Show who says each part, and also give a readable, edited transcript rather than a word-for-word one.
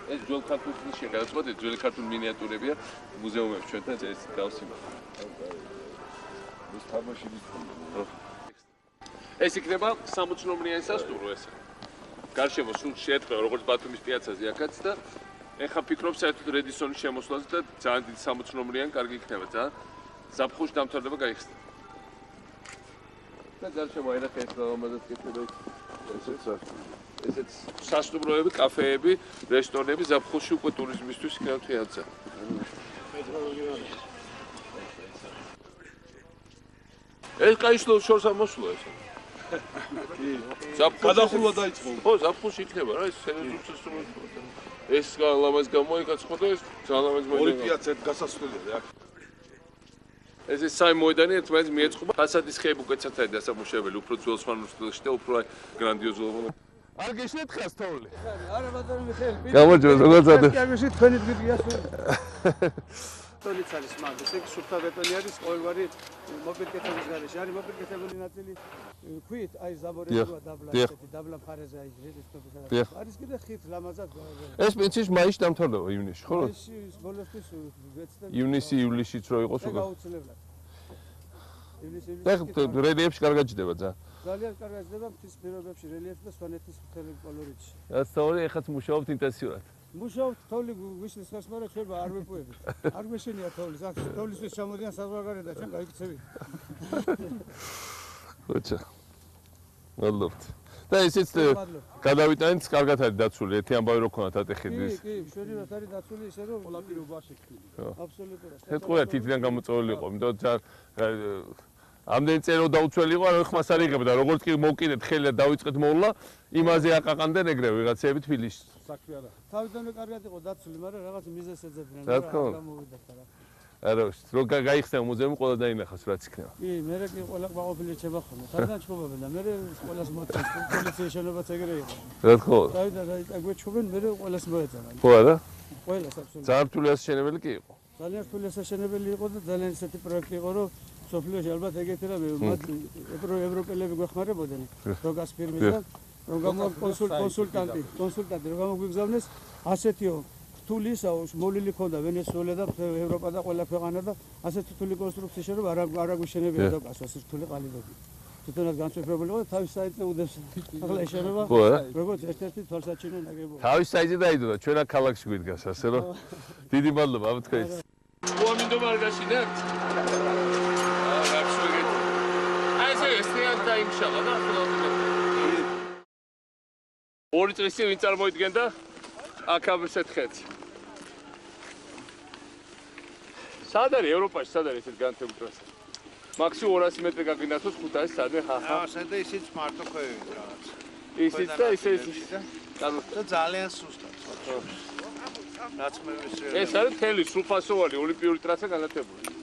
Speaker 1: ეს ძველ ქართულ შეგადაცვათ, ძველი ქართული მინიატურებია მუზეუმებში ჩვენთან ეს გავს იმას.
Speaker 2: ეს თამაში ვიქნა.
Speaker 1: ეს იქნება 60 ნომრიანი სასტუმრო ესე. გარშემო სულ შეეთყება როგორც ბათუმის პიაცაზე აქაც და ეხა ფიქრობ საერთოდ რედისონის შემოსვლაზე და ძალიან დიდი 60 ნომრიანი კარგი იქნება ძალიან. ზაფხულში დამთავრდება გაიხსნა. და გარშემო აინახე ეს რომელზეც კეთდება ესეც სასტუმროები, კაფეები, რესტორნები ზაფხულში უკვე ტურიზმისთვის იქნება თეატრზე. ეს კაიშლოს შორს ამოსულა ეს.
Speaker 2: გადახურვა დაიწყო.
Speaker 1: ხო, ზაფხულში იქნება რა ეს სენეზუცის ეს ლამაზ გამოიკაცხო და ეს ძალიან ლამაზ მოედანი.
Speaker 2: ორი პიაცა გასასვლელია აქ.
Speaker 1: ეს საი მოედანი ერთმანეთს მიეწყობა. ფასადის ხეები უკეთესად არის დასამუშავებელი, უფრო ძველ სვანურ სტილში და უფრო გრანდიოზული.
Speaker 3: არ გეშლეთ ხას თოვლი?
Speaker 4: არა ბატონო მიხეილ.
Speaker 3: გამოჯო როგორ წადე?
Speaker 4: კარგში თქვენი დღეა სულ. ტოლიც არის მაგ, ეს სუფთა ბეტონი არის ყოველგვარი მოპირკეთების გარეშე. არის მოპირკეთებული ნაწილი ქვით, აი ზაბორებია დაბლა, ესეთი დაბლა ფარეზე აი რედისტობის არის კიდე ხით ლამაზად.
Speaker 3: ეს პრინციპში მაისში დამთავრდება ივნისში, ხო?
Speaker 4: ეს ბოლოსთვის ვეცდები.
Speaker 3: ივნისი, ივლისშიც რო იყოს უკვე.
Speaker 4: გაუცლებლად. ივლისი
Speaker 3: და რელიეფში კარგად ჯდება ძალიან.
Speaker 4: ძალიან კარგად ჯდება მთის პირობებში რელიეფი და სვანეთის მთელი კოლორიტში.
Speaker 3: რაც თორე ეხაც მუშაობთ ინტენსიურად.
Speaker 4: მუშაობთ თოვლი გვისლის ხას, მაგრამ ჩვენ არ ვეპუებით. არ გვეშენია თოვლის, აქ თოვლისთვის ჩამოდიან საზღვარგარეთ და ჩვენ გაიქცევით.
Speaker 3: ხოჭა. მადლობთ. და ესეც გადავიტანეთ, კარგად არის დაცული, ერთი ამბავი რო ქონათ ატეხიდის.
Speaker 4: კი, მშვენივრად არის დაცული ისე რომ ყველა პირობა შექმნილი. აბსოლუტურად.
Speaker 3: ეთყურა თითიდან გამოწვეული იყო, იმიტომ ამდენი წერო დაუცველი იყო, რა ხმას არ იღებდა, როგორც კი მოვკიდეთ ხელი და დავიწყეთ მოვლა, იმაზე აყაყანდნენ ეგრევე ვიღაცები თბილისში.
Speaker 4: საქმე არა. თავიდანვე კარგად იყო დაცული, მაგრამ რაღაც მიზეზს ეძებდნენ,
Speaker 3: რა
Speaker 4: გამოვიდათ რა.
Speaker 3: არა, რო გაიხსნა მუზეუმი ყველა დაინახავს რაც იქნება.
Speaker 4: კი, მე კი ყველა ყოფილი რჩება ხოლმე. თავიდან ჩხუბობენ და მე ყველას მოწევს, პოლიციის შენობაც ეგრე იყო.
Speaker 3: რა თქმა უნდა.
Speaker 4: თავიდან აგვეჩხუბენ, მე ყველას მოეწევენ.
Speaker 3: ხო არა?
Speaker 4: ყველას აბსოლუტურად.
Speaker 3: ძალიან რთული ასაშენებელი კი იყო.
Speaker 4: ძალიან რთული ასაშენებელი იყო და ძალიან ისეთი პროექტი იყო, რომ სოფლიოში ალბათ ეგეთი რა ევროპელები გვეხმარებოდნენ როგას ფირმიდან რომ კონსულტანტი რომ გამოგვიგზავნეს ასეთიო რთული ისაო მოვლილი ქონდა ვენესუელა და ევროპა და ყველა ქვეყანა და ასეთი რთული კონსტრუქცია რომ არ აგვიშენებია დოკას ეს რთული ყალიბები თვითონაც განსაკუთრებული იყო და თავის საიტზე უდევს ახლა ეშენობა როგორც ერთ-ერთი თვალსაჩინო ნაგებობა
Speaker 3: თავის საიტზე დაიდო და ჩვენ აქ ქალაქში გვიდგას ასე რომ დიდი მადლობა ამ თქვენს
Speaker 1: უამინდო მარგაშინებთ და იმშალა და ორი წელი ვინ წარმოიდგენდა აქ ამისეთ ხეთს. სად არის ევროპაში, სად არის ეს განათებული ტრასა? მაქსიმუმ 200 მეტრი გაგინახოს ხუთაეს სადე ხახა.
Speaker 5: და ისიც მარტო ხვევით რაღაც.
Speaker 1: ისიც და ისე
Speaker 5: და ძალიან სუსტად. რაც მე ვისწრებ.
Speaker 1: ეს არის მთელი სრულფასოვანი ოლიმპიური ტრასა განათებული.